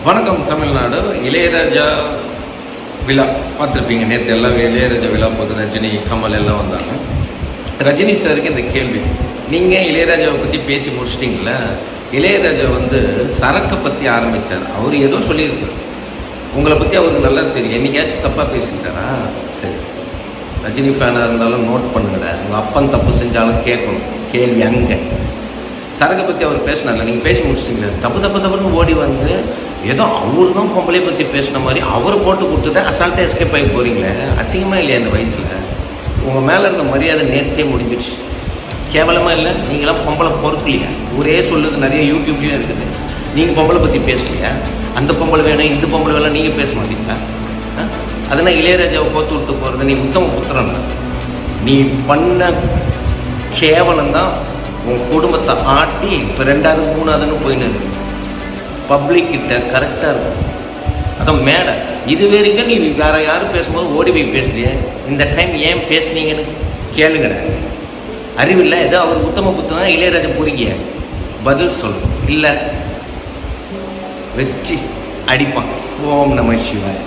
வணக்கம் தமிழ்நாடு. இளையராஜா விழா பார்த்துருப்பீங்க. நேற்று எல்லாம் இளையராஜா விழா போது ரஜினி, கமல் எல்லாம் வந்தாங்க. ரஜினி சாருக்கு இந்த கேள்வி, நீங்கள் இளையராஜாவை பற்றி பேசி முடிச்சிட்டிங்கள. இளையராஜா சரக்கை பற்றி ஆரம்பித்தார். அவர் ஏதோ சொல்லியிருக்கார், உங்களை பற்றி அவருக்கு நல்லா தெரியும். என்னைக்காச்சும் தப்பாக பேசிக்கிட்டாரா? சரி, ரஜினி ஃபேனாக இருந்தாலும் நோட் பண்ணுங்கடா. உங்கள் அப்பன் தப்பு செஞ்சாலும் கேட்கணும். கேள்வி அங்கே சரக்கை பற்றி அவர் பேசினார்ல, நீங்கள் பேசி முடிச்சிட்டிங்களே. தப்புன்னு ஓடி ஏதோ அவரு தான் பொம்பளை பற்றி பேசின மாதிரி அவர் போட்டு கொடுத்துட்டு அசால்ட்டாக எஸ்கேப் ஆகி போகிறீங்களே. அசிங்கமாக இல்லையா இந்த வயசில்? உங்கள் மேலே இருந்த மரியாதை நேர்த்தே முடிஞ்சிடுச்சு. கேவலமாக இல்லை? நீங்களாம் பொம்பளை பொறுக்கலையா? ஊரே சொல்லுது, நிறைய யூடியூப்லேயும் இருக்குது. நீங்கள் பொம்பளை பற்றி பேசலையா? அந்த பொம்பளை வேணும், இந்த பொம்பளை வேணும், நீங்கள் பேச மாட்டீங்களா? அதனால் இளையராஜாவை போத்து விட்டு போகிறது நீ உத்தம புத்திரன். நீ பண்ண கேவலம்தான் உன் குடும்பத்தை ஆட்டி இப்போ 2வது 3வதுன்னு போயின்னு இருக்கு. பப்ளிக் கிட்ட கரெக்டாக இருக்கும். அதான் மேடை இது வரைக்கும் நீ வேற யாரும் பேசும்போது ஓடி போய் பேசுறிய. இந்த டைம் ஏன் பேசுனீங்கன்னு கேளுங்கிற. அறிவில்லை? ஏதோ அவர் உத்தம புத்தகம் இளையராஜா பொறுக்கிய பதில் சொல்லணும். இல்லை வச்சு அடிப்பான். ஓம் நம சிவாய்.